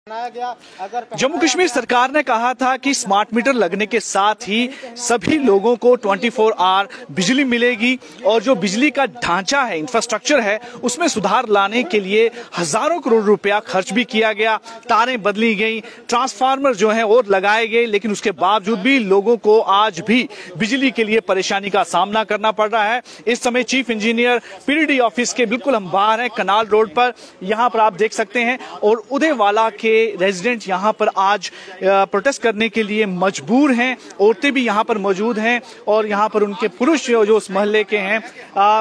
जम्मू कश्मीर सरकार ने कहा था कि स्मार्ट मीटर लगने के साथ ही सभी लोगों को 24 आवर बिजली मिलेगी और जो बिजली का ढांचा है, इंफ्रास्ट्रक्चर है, उसमें सुधार लाने के लिए हजारों करोड़ रुपया खर्च भी किया गया। तारें बदली गई, ट्रांसफार्मर जो है और लगाए गए, लेकिन उसके बावजूद भी लोगों को आज भी बिजली के लिए परेशानी का सामना करना पड़ रहा है। इस समय चीफ इंजीनियर पीडीडी ऑफिस के बिल्कुल हम बाहर हैं, कनाल रोड पर। यहाँ पर आप देख सकते हैं और उदयवाला के रेजिडेंट यहाँ पर आज प्रोटेस्ट करने के लिए मजबूर हैं। औरतें भी यहाँ पर मौजूद हैं और यहाँ पर उनके पुरुष जो उस मोहल्ले के हैं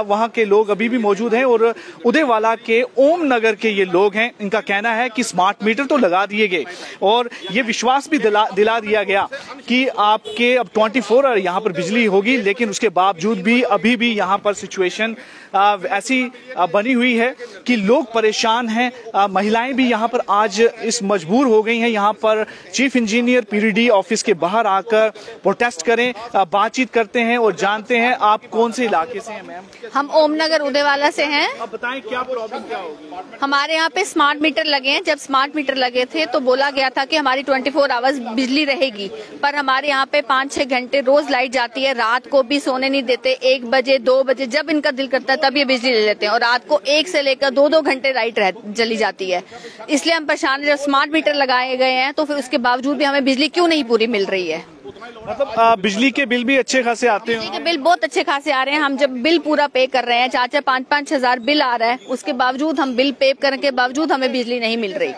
वहाँ के लोग अभी भी मौजूद हैं। और उदयवाला के ओम नगर के ये लोग हैं, इनका कहना है कि स्मार्ट मीटर तो लगा दिए गए और ये विश्वास भी दिला दिया गया कि आपके अब 24 आवर यहाँ पर बिजली होगी, लेकिन उसके बावजूद भी अभी भी यहाँ पर सिचुएशन ऐसी बनी हुई है कि लोग परेशान हैं। महिलाएं भी यहाँ पर आज इस मजबूर हो गई हैं यहाँ पर चीफ इंजीनियर पीडीडी ऑफिस के बाहर आकर प्रोटेस्ट करें। बातचीत करते हैं और जानते हैं आप कौन से इलाके से हैं मैम? हम ओम नगर उदयवाला से हैं। आप बताएं क्या प्रॉब्लम क्या होगी? हमारे यहाँ पे स्मार्ट मीटर लगे हैं। जब स्मार्ट मीटर लगे थे तो बोला गया था कि हमारी 24 आवर्स बिजली रहेगी, पर हमारे यहाँ पे 5-6 घंटे रोज लाइट जाती है। रात को भी सोने नहीं देते, 1 बजे 2 बजे जब इनका दिल करता है तब ये बिजली ले लेते हैं और रात को 1 से लेकर 2-2 घंटे लाइट चली जाती है। इसलिए हम परेशान। जब स्मार्ट मीटर लगाए गए हैं तो फिर उसके बावजूद भी हमें बिजली क्यों नहीं पूरी मिल रही है? मतलब बिजली के बिल भी अच्छे खासे आते हैं? बिजली के बिल बहुत अच्छे खासे आ रहे हैं। हम जब बिल पूरा पे कर रहे हैं, 4-4 5-5 हजार बिल आ रहा है, उसके बावजूद हम बिल पे करने के बावजूद हमें बिजली नहीं मिल रही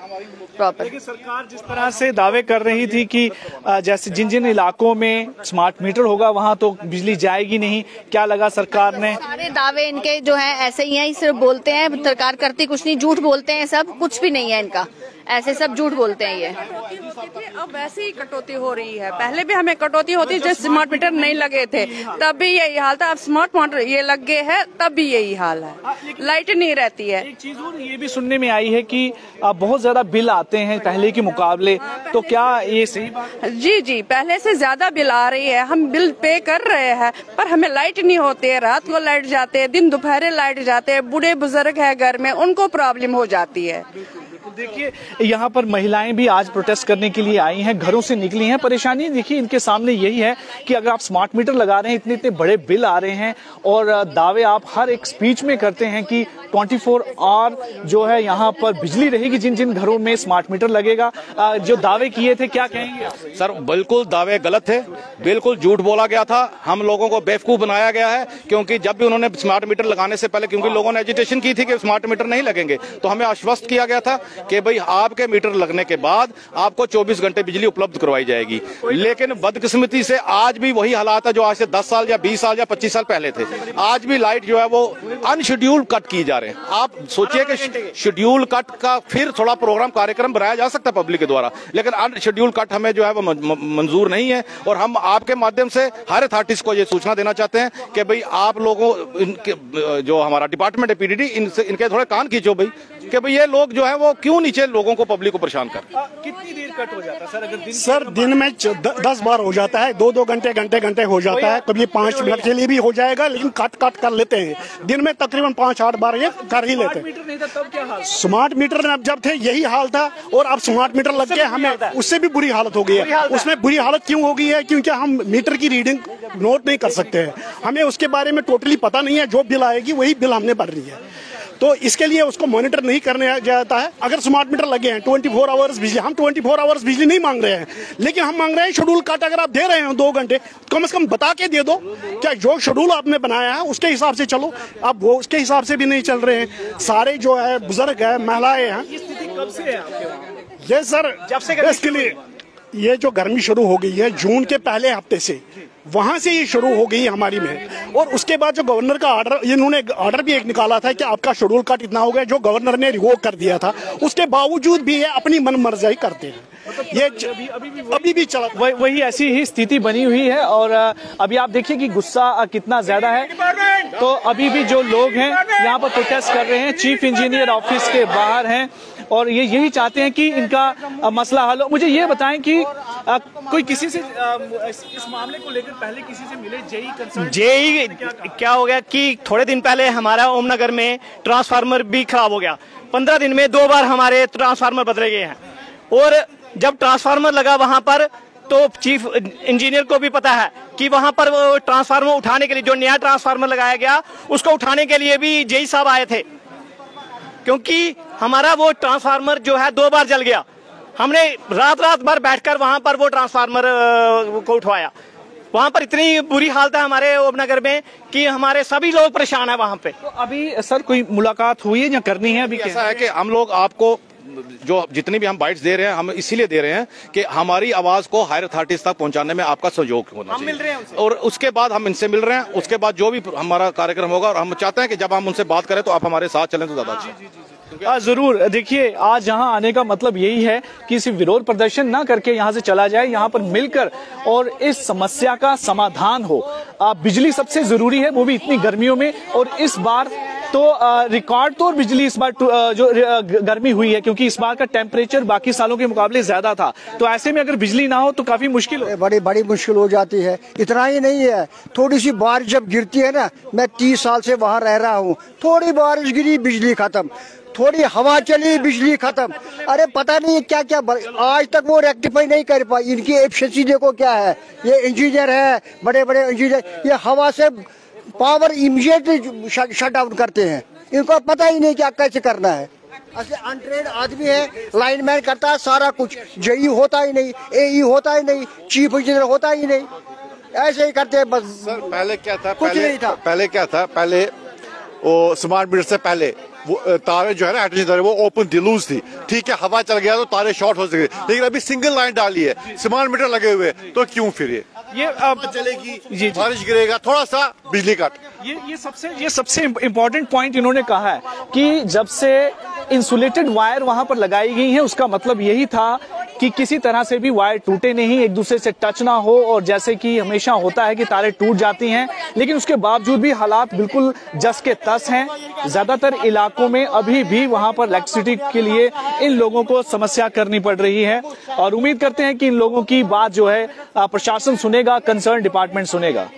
प्रॉपर। लेकिन सरकार जिस तरह से दावे कर रही थी कि जैसे जिन जिन इलाकों में स्मार्ट मीटर होगा वहां तो बिजली जाएगी नहीं, क्या लगा सरकार ने? सारे दावे इनके जो है ऐसे ही हैं, सिर्फ बोलते हैं, सरकार करती कुछ नहीं, झूठ बोलते हैं सब, कुछ भी नहीं है इनका, ऐसे सब झूठ बोलते हैं। ये अब वैसे ही कटौती हो रही है। पहले भी हमें कटौती होती जब स्मार्ट मीटर नहीं लगे थे तब भी यही हाल था। अब स्मार्ट मीटर ये लग गए हैं तब भी यही हाल है, लाइट नहीं रहती है। एक चीज और ये भी सुनने में आई है कि बहुत ज्यादा बिल आते हैं पहले के मुकाबले, तो क्या ये सही बात? जी, पहले से ज्यादा बिल आ रही है। हम बिल पे कर रहे हैं पर हमें लाइट नहीं होती है। रात को लाइट जाते हैं, दिन दोपहर लाइट जाते हैं। बूढ़े बुजुर्ग है घर में, उनको प्रॉब्लम हो जाती है। देखिए यहाँ पर महिलाएं भी आज प्रोटेस्ट करने के लिए आई हैं, घरों से निकली हैं। परेशानी देखिए इनके सामने यही है कि अगर आप स्मार्ट मीटर लगा रहे हैं, इतने इतने बड़े बिल आ रहे हैं और दावे आप हर एक स्पीच में करते हैं कि 24 आवर जो है यहाँ पर बिजली रहेगी जिन जिन घरों में स्मार्ट मीटर लगेगा। जो दावे किए थे, क्या कहेंगे आप? सर बिल्कुल दावे गलत थे, बिल्कुल झूठ बोला गया था। हम लोगों को बेवकूफ बनाया गया है, क्योंकि जब भी उन्होंने स्मार्ट मीटर लगाने से पहले, क्योंकि लोगों ने एजिटेशन की थी कि स्मार्ट मीटर नहीं लगेंगे, तो हमें आश्वस्त किया गया था कि भाई आपके मीटर लगने के बाद आपको 24 घंटे बिजली उपलब्ध करवाई जाएगी। लेकिन बदकिस्मती से आज भी वही हालात है जो आज से 10 साल या 20 साल या 25 साल पहले थे। आज भी लाइट जो है वो अनशेड्यूल्ड कट की जा रहे हैं। आप सोचिए कि शेड्यूल कट का फिर थोड़ा प्रोग्राम कार्यक्रम बनाया जा सकता है पब्लिक के द्वारा, लेकिन अनशेड्यूल कट हमें जो है वो मंजूर नहीं है। और हम आपके माध्यम से हर अथॉरिटीज को ये सूचना देना चाहते हैं कि भाई आप लोगों जो हमारा डिपार्टमेंट है पीडीडी, इनके थोड़े कान खींचो भाई कि भाई ये लोग जो है वो क्यों नीचे लोगों को, पब्लिक को परेशान कर। कितनी देर कट हो जाता है सर? अगर दिन में 10 बार हो जाता है, 2-2 घंटे हो जाता है, कभी 5 मिनट के लिए भी हो जाएगा, लेकिन कट कर लेते हैं। दिन में तकरीबन 5-8 बार ये कर ही लेते हैं। नहीं था तब क्या हाल? स्मार्ट मीटर जब थे यही हाल था, और अब स्मार्ट मीटर लग के हमें उससे भी बुरी हालत हो गई है। उसमें बुरी हालत क्यों हो गई है? क्योंकि हम मीटर की रीडिंग नोट नहीं कर सकते हैं, हमें उसके बारे में टोटली पता नहीं है। जो बिल आएगी वही बिल हमने भरनी है, तो इसके लिए उसको मॉनिटर नहीं करने जाता है। अगर स्मार्ट मीटर लगे हैं 24 आवर्स बिजली, हम 24 आवर्स बिजली नहीं मांग रहे हैं, लेकिन हम मांग रहे हैं शेड्यूल कट। अगर आप दे रहे हैं 2 घंटे, कम से कम बता के दे दो क्या जो शेड्यूल आपने बनाया है उसके हिसाब से चलो। अब वो उसके हिसाब से भी नहीं चल रहे हैं। सारे जो है बुजुर्ग है, महिलाएं हैं। कब से है आपके वहाँ? ये सर जब से इसके लिए ये जो गर्मी शुरू हो गई है जून के पहले हफ्ते से, वहां से ये शुरू हो गई हमारी में। और उसके बाद जो गवर्नर का ऑर्डर, इन्होंने ऑर्डर भी एक निकाला था कि आपका शेड्यूल कट इतना हो गया, जो गवर्नर ने रिवोक कर दिया था। उसके बावजूद भी ये अपनी मनमर्जी करते हैं। ये अभी भी चला वही ऐसी ही स्थिति बनी हुई है। और अभी आप देखिए कि गुस्सा कितना ज्यादा है। तो अभी भी जो लोग हैं यहाँ पर प्रोटेस्ट कर रहे हैं, चीफ इंजीनियर ऑफिस के बाहर हैं और ये यही चाहते हैं कि इनका मसला हल हो। मुझे ये बताएं कि कोई किसी से इस मामले को लेकर पहले किसी से मिले? जेई क्या हो गया कि थोड़े दिन पहले हमारा ओम नगर में ट्रांसफार्मर भी खराब हो गया। 15 दिन में 2 बार हमारे ट्रांसफार्मर बदले गए हैं और जब ट्रांसफार्मर लगा वहां पर तो चीफ इंजीनियर को भी पता है कि वहां पर वो ट्रांसफार्मर उठाने के लिए, जो नया ट्रांसफार्मर लगाया गया उसको उठाने के लिए भी जेई साहब आए थे, क्योंकि हमारा वो ट्रांसफार्मर जो है 2 बार जल गया। हमने रात भर बैठकर वहां पर वो ट्रांसफार्मर को उठवाया। वहां पर इतनी बुरी हालत है हमारे ओमनगर में कि हमारे सभी लोग परेशान है वहां पे। तो अभी सर कोई मुलाकात हुई है या करनी है? अभी ऐसा है कि हम लोग आपको जो जितनी भी हम बाइट्स दे रहे हैं, हम इसीलिए दे रहे हैं कि हमारी आवाज को हायर अथॉरिटीज तक पहुंचाने में आपका सहयोग होना चाहिए। मिल रहे हैं उनसे। और उसके बाद हम इनसे मिल रहे हैं, उसके बाद जो भी हमारा कार्यक्रम होगा, और हम चाहते हैं कि जब हम उनसे बात करें तो आप हमारे साथ चलें तो ज्यादा अच्छा। जरूर। देखिए, आज यहाँ आने का मतलब यही है कि सिर्फ विरोध प्रदर्शन ना करके यहाँ से चला जाए, यहाँ पर मिलकर और इस समस्या का समाधान हो। बिजली सबसे जरूरी है, वो भी इतनी गर्मियों में। और इस बार तो रिकॉर्ड तोड़ बिजली इस बार जो गर्मी हुई है, क्योंकि इस बार का टेम्परेचर बाकी सालों के मुकाबले ज्यादा था। तो ऐसे में अगर बिजली ना हो तो काफी मुश्किल हो, बड़ी मुश्किल हो जाती है। इतना ही नहीं है, थोड़ी सी बारिश जब गिरती है ना, मैं 30 साल से वहाँ रह रहा हूँ, थोड़ी बारिश गिरी बिजली खत्म, थोड़ी हवा चली बिजली खत्म। अरे पता नहीं क्या क्या आज तक वो रेक्टिफाई नहीं कर पाई। इनकी एफिशिएंसी देखो क्या है। ये इंजीनियर है, बड़े बड़े इंजीनियर, ये हवा से पावर इमीडिएटली शट डाउन करते हैं। इनको पता ही नहीं क्या कैसे करना है। ऐसे अनट्रेंड आदमी है, लाइनमैन करता है सारा कुछ, जेई होता ही नहीं, एई होता ही नहीं, चीफ इंजीनियर होता ही नहीं, ऐसे ही करते हैं बस। सर पहले क्या था, कुछ नहीं था। पहले वो स्मार्ट मीटर से पहले वो तारे जो है ना, तारे वो ओपन थी, लूज थी, ठीक है, हवा चल गया तो तारे शॉर्ट हो सके। लेकिन अभी सिंगल लाइन डाली है, स्मार्ट मीटर लगे हुए, तो क्यों फिर ये अब चलेगी, बारिश गिरेगा, थोड़ा सा बिजली कट। ये सबसे इम्पोर्टेंट पॉइंट इन्होंने कहा है कि जब से इंसुलेटेड वायर वहां पर लगाई गई है, उसका मतलब यही था कि किसी तरह से भी वायर टूटे नहीं, एक दूसरे से टच ना हो। और जैसे कि हमेशा होता है कि तारे टूट जाती हैं, लेकिन उसके बावजूद भी हालात बिल्कुल जस के तस हैं। ज्यादातर इलाकों में अभी भी वहां पर इलेक्ट्रिसिटी के लिए इन लोगों को समस्या करनी पड़ रही है। और उम्मीद करते हैं कि इन लोगों की बात जो है प्रशासन सुनेगा, कंसर्न डिपार्टमेंट सुनेगा।